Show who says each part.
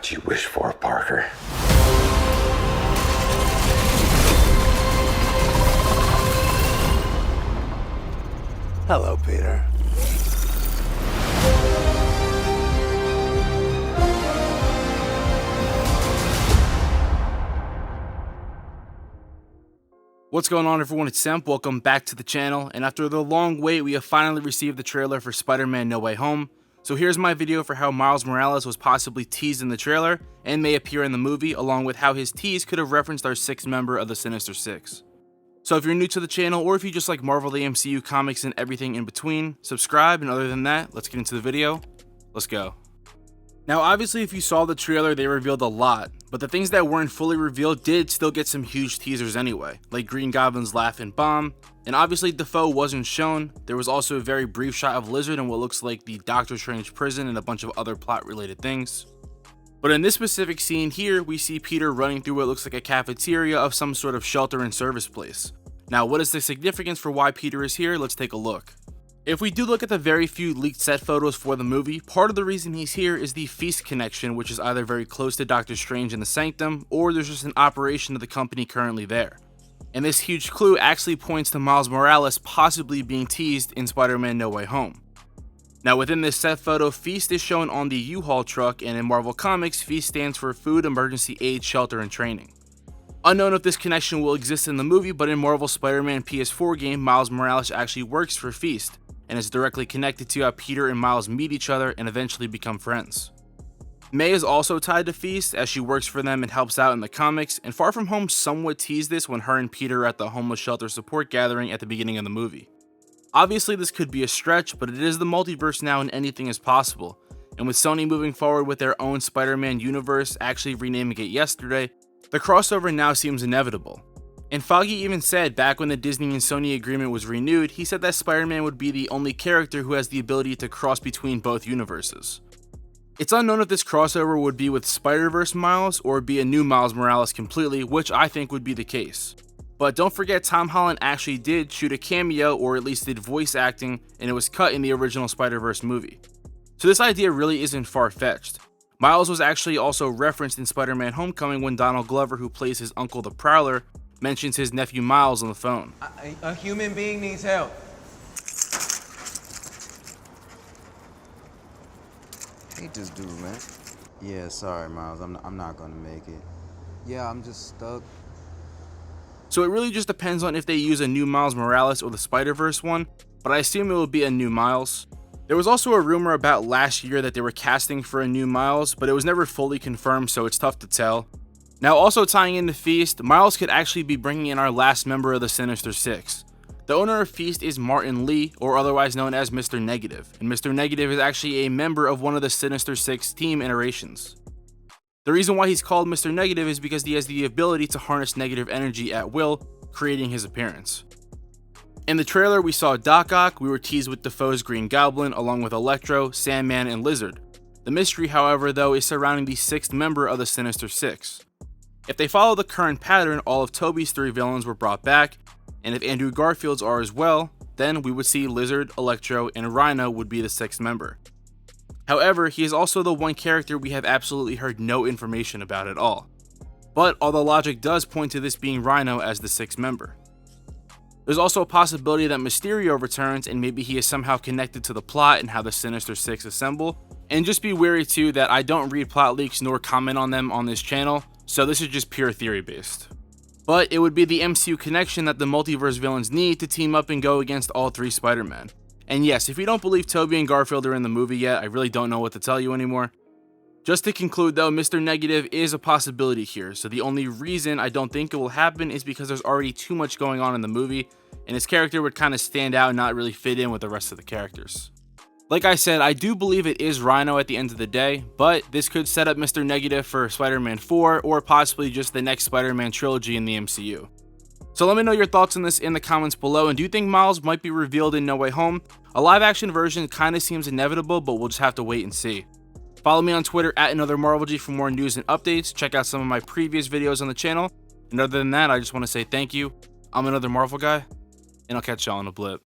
Speaker 1: what you wish for, Parker.
Speaker 2: Hello, Peter.
Speaker 3: What's going on, everyone? It's Semp. Welcome back to the channel, and after the long wait, we have finally received the trailer for Spider-Man No Way Home. So here's my video for how Miles Morales was possibly teased in the trailer and may appear in the movie, along with how his tease could have referenced our sixth member of the Sinister Six. So if you're new to the channel, or if you just like Marvel, the MCU, comics, and everything in between, subscribe, and other than that, let's get into the video. Let's go. Now obviously if you saw the trailer, they revealed a lot, but the things that weren't fully revealed did still get some huge teasers anyway, like Green Goblin's laugh and bomb, and obviously Dafoe wasn't shown. There was also a very brief shot of Lizard in what looks like the Doctor Strange prison and a bunch of other plot related things. But in this specific scene here, we see Peter running through what looks like a cafeteria of some sort of shelter and service place. Now what is the significance for why Peter is here? Let's take a look. If we do look at the very few leaked set photos for the movie, part of the reason he's here is the Feast connection, which is either very close to Doctor Strange in the Sanctum, or there's just an operation of the company currently there. And this huge clue actually points to Miles Morales possibly being teased in Spider-Man No Way Home. Now within this set photo, Feast is shown on the U-Haul truck, and in Marvel Comics, Feast stands for Food, Emergency Aid, Shelter, and Training. Unknown if this connection will exist in the movie, but in Marvel Spider-Man PS4 game, Miles Morales actually works for Feast, and is directly connected to how Peter and Miles meet each other and eventually become friends. May is also tied to Feast, as she works for them and helps out in the comics, and Far From Home somewhat teased this when her and Peter are at the homeless shelter support gathering at the beginning of the movie. Obviously this could be a stretch, but it is the multiverse now and anything is possible, and with Sony moving forward with their own Spider-Man universe, actually renaming it yesterday, the crossover now seems inevitable. And Foggy even said back when the Disney and Sony agreement was renewed, he said that Spider-Man would be the only character who has the ability to cross between both universes. It's unknown if this crossover would be with Spider-Verse Miles or be a new Miles Morales completely, which I think would be the case. But don't forget, Tom Holland actually did shoot a cameo, or at least did voice acting, and it was cut in the original Spider-Verse movie. So this idea really isn't far-fetched. Miles was actually also referenced in Spider-Man Homecoming when Donald Glover, who plays his uncle the Prowler, mentions his nephew Miles on the phone.
Speaker 4: A human being needs help.
Speaker 5: Hate this dude, man. Yeah, sorry, Miles. I'm not gonna make it. Yeah, I'm just stuck.
Speaker 3: So it really just depends on if they use a new Miles Morales or the Spider-Verse one, but I assume it will be a new Miles. There was also a rumor about last year that they were casting for a new Miles, but it was never fully confirmed, so it's tough to tell. Now also tying into Feast, Miles could actually be bringing in our last member of the Sinister Six. The owner of Feast is Martin Lee, or otherwise known as Mr. Negative, and Mr. Negative is actually a member of one of the Sinister Six team iterations. The reason why he's called Mr. Negative is because he has the ability to harness negative energy at will, creating his appearance. In the trailer we saw Doc Ock, we were teased with Dafoe's Green Goblin along with Electro, Sandman, and Lizard. The mystery, however, though, is surrounding the sixth member of the Sinister Six. If they follow the current pattern, all of Tobey's three villains were brought back, and if Andrew Garfield's are as well, then we would see Lizard, Electro, and Rhino would be the sixth member. However, he is also the one character we have absolutely heard no information about at all. But all the logic does point to this being Rhino as the sixth member. There's also a possibility that Mysterio returns and maybe he is somehow connected to the plot and how the Sinister Six assemble. And just be wary too that I don't read plot leaks nor comment on them on this channel, so this is just pure theory based. But it would be the MCU connection that the multiverse villains need to team up and go against all three Spider-Man. And yes, if you don't believe Tobey and Garfield are in the movie yet, I really don't know what to tell you anymore. Just to conclude though, Mr. Negative is a possibility here, so the only reason I don't think it will happen is because there's already too much going on in the movie, and his character would kind of stand out and not really fit in with the rest of the characters. Like I said, I do believe it is Rhino at the end of the day, but this could set up Mr. Negative for Spider-Man 4, or possibly just the next Spider-Man trilogy in the MCU. So let me know your thoughts on this in the comments below, and do you think Miles might be revealed in No Way Home? A live action version kind of seems inevitable, but we'll just have to wait and see. Follow me on Twitter at AnotherMarvelG for more news and updates. Check out some of my previous videos on the channel. And other than that, I just want to say thank you. I'm Another Marvel Guy, and I'll catch y'all in a blip.